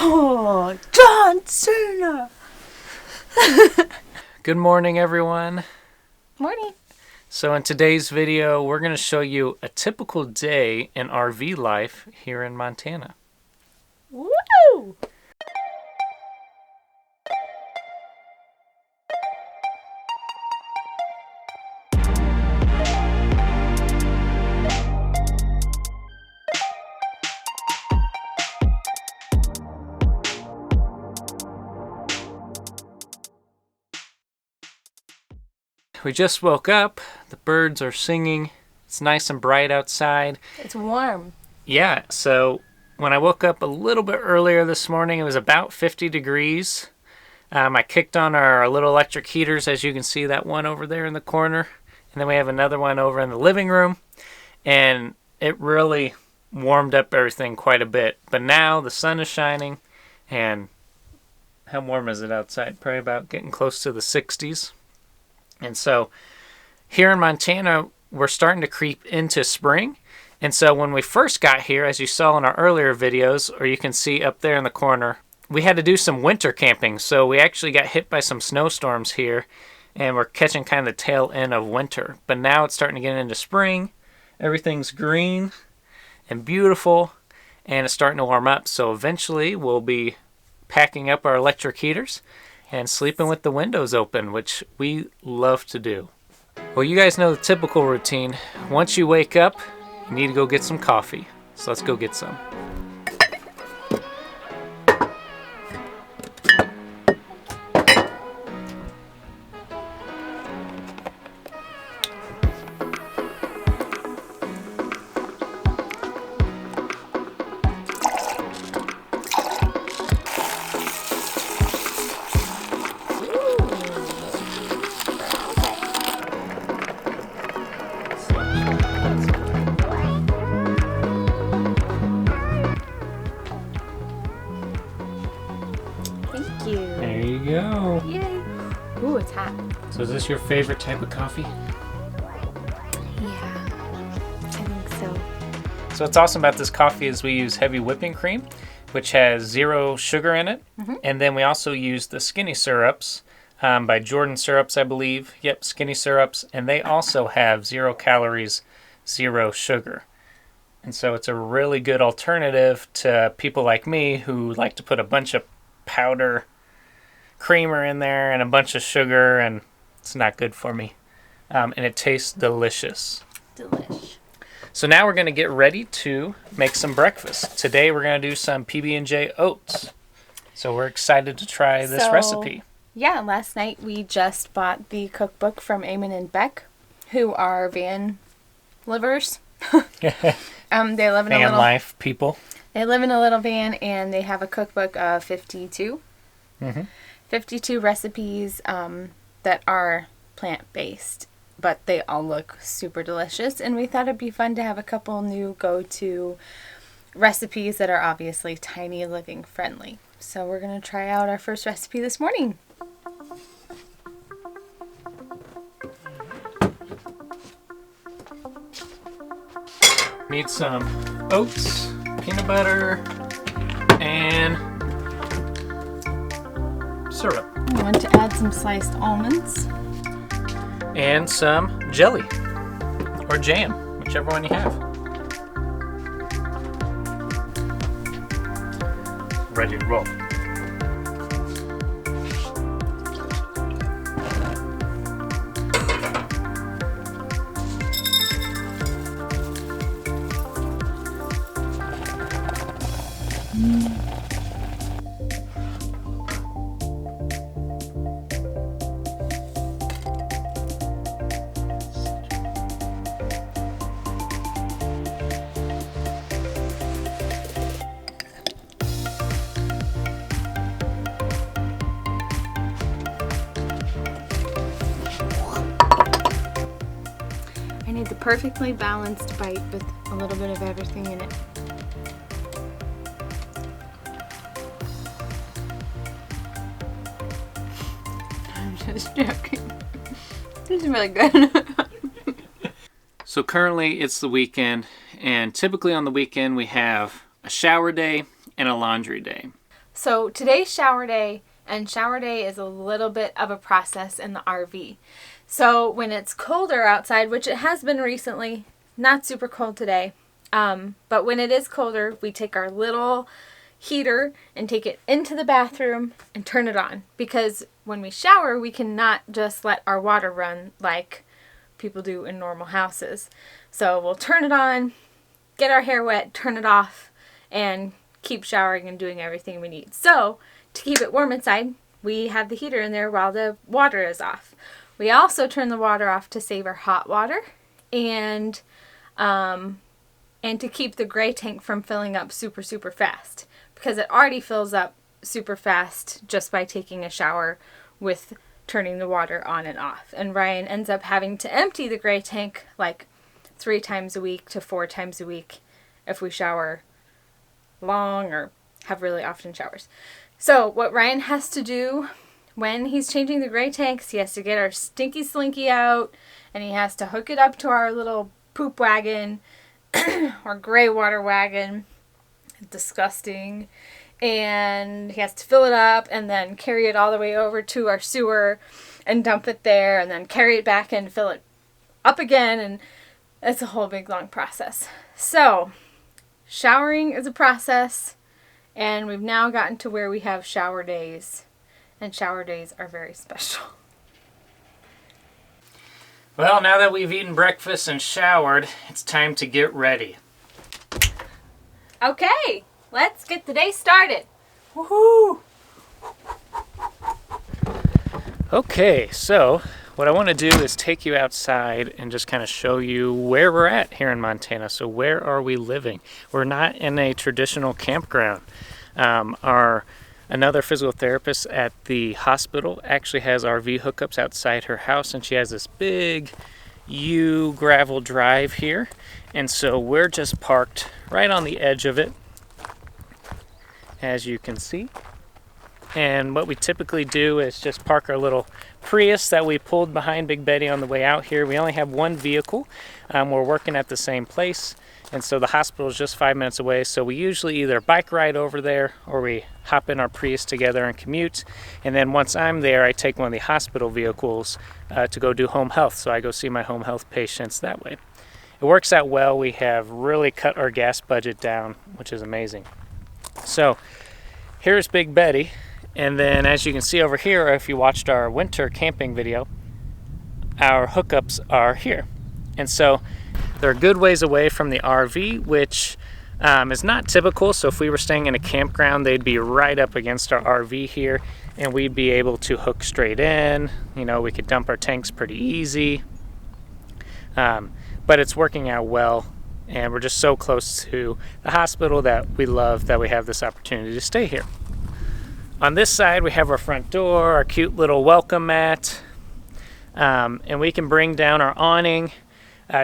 Oh, John Cena! Good morning, everyone. Morning. So in today's video, we're going to show you a typical day in RV life here in Montana. Woo! We just woke up. The birds are singing. It's nice and bright outside. It's warm. Yeah, so when I woke up a little bit earlier this morning, it was about 50 degrees. I kicked on our little electric heaters, as you can see, that one over there in the corner. And then we have another one over in the living room. And it really warmed up everything quite a bit. But now the sun is shining. And how warm is it outside? Probably about getting close to the 60s. And so here in Montana, we're starting to creep into spring. And so when we first got here, as you saw in our earlier videos, or you can see up there in the corner, we had to do some winter camping. So we actually got hit by some snowstorms here, and we're catching kind of the tail end of winter. But now it's starting to get into spring. Everything's green and beautiful, and it's starting to warm up. So eventually we'll be packing up our electric heaters and sleeping with the windows open, which we love to do. Well, you guys know the typical routine. Once you wake up, you need to go get some coffee. So let's go get some. Thank you. There you go. Yay. Ooh, it's hot. So is this your favorite type of coffee? Yeah, I think so. So what's awesome about this coffee is we use heavy whipping cream, which has 0 sugar in it. And then we also use the skinny syrups by Jordan Syrups, I believe. Yep, skinny syrups. And they also have 0 calories, 0 sugar. And so it's a really good alternative to people like me who like to put a bunch of powder creamer in there and a bunch of sugar, and it's not good for me. And it tastes delicious. Delish. So now we're going to get ready to make some breakfast. Today we're going to do some PB&J oats. So we're excited to try this recipe. Yeah, last night we just bought the cookbook from Eamon and Beck, who are van livers. They live in a Van little life people. They live in a little van, and they have a cookbook of 52. 52 recipes that are plant-based, but they all look super delicious. And we thought it'd be fun to have a couple new go-to recipes that are obviously tiny living friendly. So we're going to try out our first recipe this morning. Need some oats, peanut butter, and syrup. I want to add some sliced almonds. And some jelly or jam, whichever one you have. Ready to roll. I need the perfectly balanced bite with a little bit of everything in it. I'm just joking. This is really good. So currently it's the weekend, and typically on the weekend we have a shower day and a laundry day. So today's shower day, and shower day is a little bit of a process in the RV. So when it's colder outside, which it has been recently, not super cold today, but when it is colder, we take our little heater and take it into the bathroom and turn it on. Because when we shower, we cannot just let our water run like people do in normal houses. So we'll turn it on, get our hair wet, turn it off, and keep showering and doing everything we need. So to keep it warm inside, we have the heater in there while the water is off. We also turn the water off to save our hot water and to keep the gray tank from filling up super fast, because it already fills up super fast just by taking a shower with turning the water on and off. And Ryan ends up having to empty the gray tank like 3 times a week to 4 times a week if we shower long or have really often showers. So what Ryan has to do when he's changing the gray tanks, he has to get our stinky slinky out, and he has to hook it up to our little poop wagon or gray water wagon. Disgusting. And he has to fill it up and then carry it all the way over to our sewer and dump it there, and then carry it back and fill it up again, and it's a whole big long process. So showering is a process, and we've now gotten to where we have shower days, and shower days are very special. Well, now that we've eaten breakfast and showered, it's time to get ready. Okay, let's get the day started. Woohoo! Okay, so what I want to do is take you outside and just kind of show you where we're at here in Montana. So where are we living? We're not in a traditional campground. Another physical therapist at the hospital actually has RV hookups outside her house, and she has this big U gravel drive here. And so we're just parked right on the edge of it, as you can see. And what we typically do is just park our little Prius that we pulled behind Big Betty on the way out here. We only have one vehicle. We're working at the same place, and so the hospital is just 5 minutes away. So we usually either bike ride over there or we hop in our Prius together and commute. And then once I'm there, I take one of the hospital vehicles to go do home health. So I go see my home health patients that way. It works out well. We have really cut our gas budget down, which is amazing. So here's Big Betty. And then as you can see over here, if you watched our winter camping video, our hookups are here. And so they're a good ways away from the RV, which is not typical. So if we were staying in a campground, they'd be right up against our RV here, and we'd be able to hook straight in. You know, we could dump our tanks pretty easy. But it's working out well, and we're just so close to the hospital that we love that we have this opportunity to stay here. On this side, we have our front door, our cute little welcome mat, and we can bring down our awning.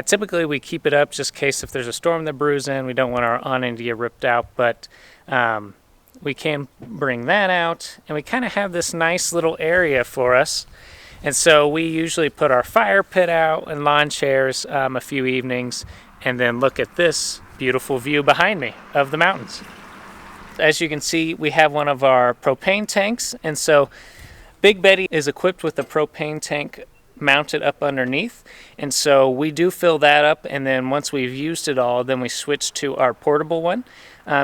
Typically, we keep it up just in case if there's a storm that brews in. We don't want our awning to get ripped out, but we can bring that out, and we kind of have this nice little area for us. And so we usually put our fire pit out and lawn chairs a few evenings, and then look at this beautiful view behind me of the mountains. As you can see, we have one of our propane tanks, and so Big Betty is equipped with a propane tank mounted up underneath, and so we do fill that up, and then once we've used it all, then we switch to our portable one,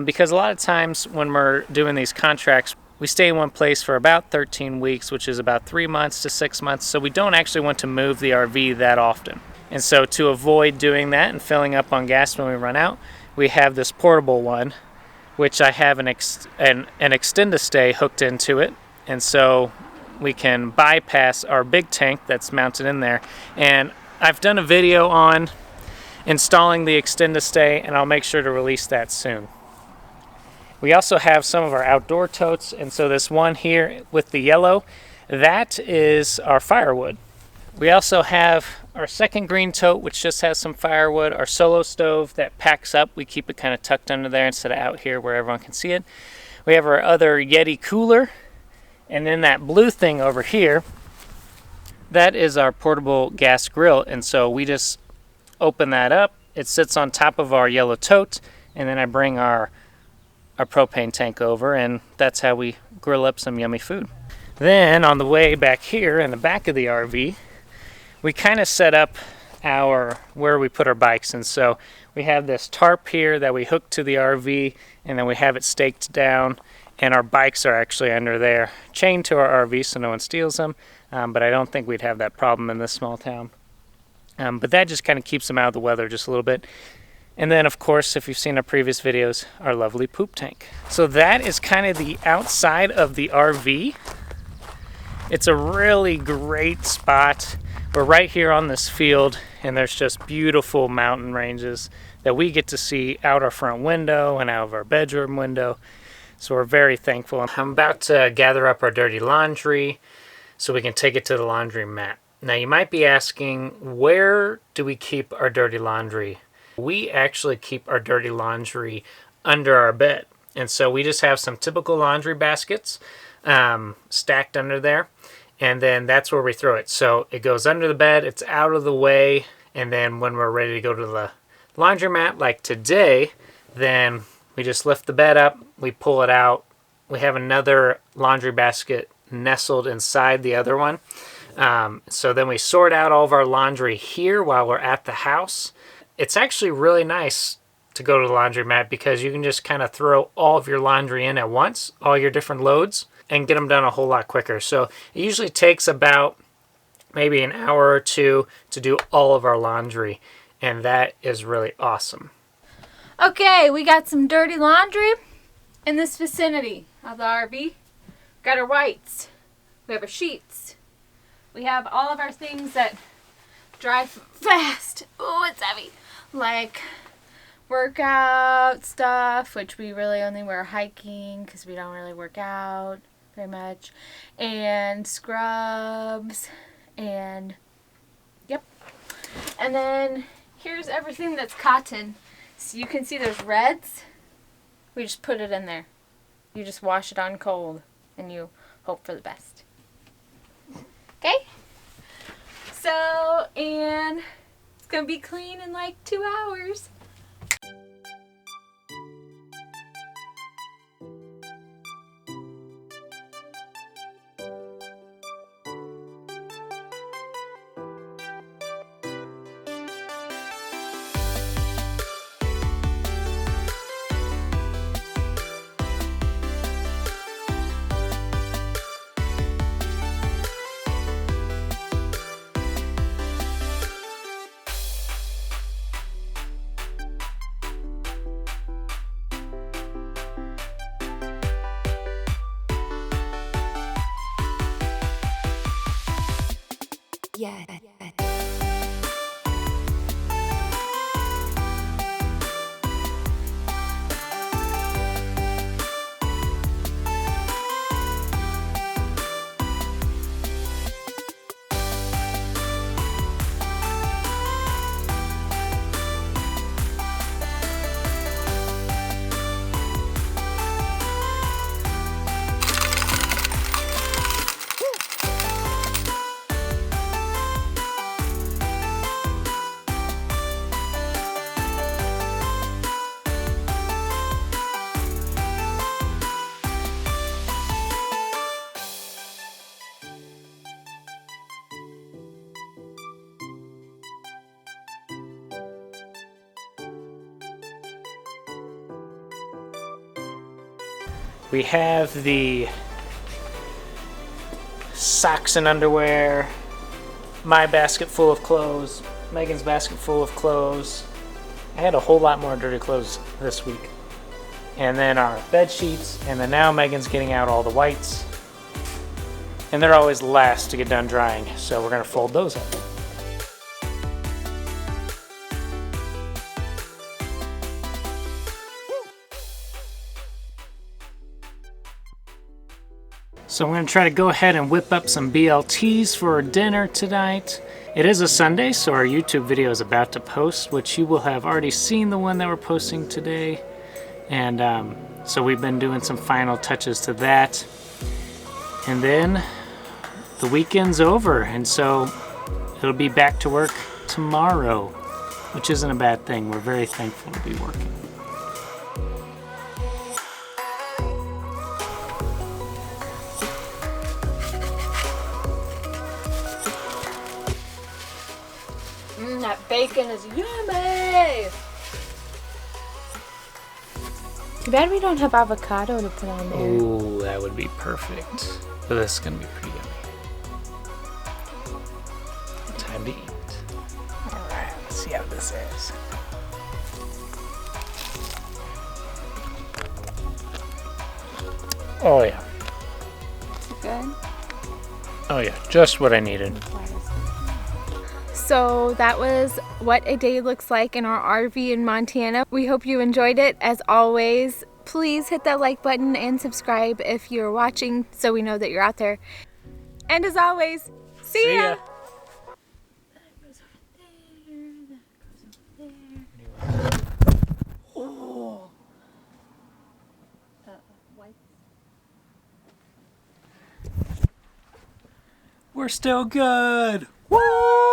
because a lot of times when we're doing these contracts, we stay in one place for about 13 weeks, which is about 3 months to 6 months, so we don't actually want to move the RV that often. And so to avoid doing that and filling up on gas when we run out, we have this portable one, which I have an extend-a-stay hooked into it, and so we can bypass our big tank that's mounted in there. And I've done a video on installing the extend-a-stay, and I'll make sure to release that soon. We also have some of our outdoor totes, and so this one here with the yellow, that is our firewood. We also have our second green tote, which just has some firewood, our solo stove that packs up. We keep it kind of tucked under there instead of out here where everyone can see it. We have our other Yeti cooler, and then that blue thing over here, that is our portable gas grill, and so we just open that up. It sits on top of our yellow tote, and then I bring our our propane tank over, and that's how we grill up some yummy food. Then on the way back here in the back of the RV, we kind of set up where we put our bikes. And so we have this tarp here that we hook to the RV, and then we have it staked down, and our bikes are actually under there, chained to our RV so no one steals them. But I don't think we'd have that problem in this small town. But that just kind of keeps them out of the weather just a little bit. And then, of course, if you've seen our previous videos, our lovely poop tank. So that is kind of the outside of the RV. It's a really great spot. We're right here on this field, and there's just beautiful mountain ranges that we get to see out our front window and out of our bedroom window. So we're very thankful. I'm about to gather up our dirty laundry so we can take it to the laundry mat. Now you might be asking, where do we keep our dirty laundry? We actually keep our dirty laundry under our bed. And so we just have some typical laundry baskets stacked under there. And then that's where we throw it. So it goes under the bed, it's out of the way. And then when we're ready to go to the laundromat, like today, then we just lift the bed up, we pull it out. We have another laundry basket nestled inside the other one. So then we sort out all of our laundry here while we're at the house. It's actually really nice to go to the laundromat because you can just kind of throw all of your laundry in at once, all your different loads, and get them done a whole lot quicker. So it usually takes about maybe an hour or two to do all of our laundry, and that is really awesome. Okay, we got some dirty laundry in this vicinity of the RV. Got our whites, we have our sheets, we have all of our things that dry fast. Oh, it's heavy. Like workout stuff, which we really only wear hiking because we don't really work out very much, and scrubs, and yep. And then here's everything that's cotton. So you can see there's reds. We just put it in there. You just wash it on cold and you hope for the best. Okay? So, and it's gonna be clean in like 2 hours. Yeah. We have the socks and underwear, my basket full of clothes, Megan's basket full of clothes. I had a whole lot more dirty clothes this week. And then our bed sheets, and then now Megan's getting out all the whites. And they're always last to get done drying, so we're gonna fold those up. So I'm going to try to go ahead and whip up some BLTs for dinner tonight. It is a Sunday, so our YouTube video is about to post, which you will have already seen the one that we're posting today. And so we've been doing some final touches to that. And then the weekend's over, and so it'll be back to work tomorrow, which isn't a bad thing. We're very thankful to be working. bacon is yummy. Too bad we don't have avocado to put on there. Ooh, that would be perfect. But this is gonna be pretty yummy. Time to eat. All right, let's see how this is. Oh yeah. Good. Oh yeah, just what I needed. So that was what a day looks like in our RV in Montana. We hope you enjoyed it. As always, please hit that like button and subscribe if you're watching so we know that you're out there. And as always, see ya! Oh. We're still good. Woo!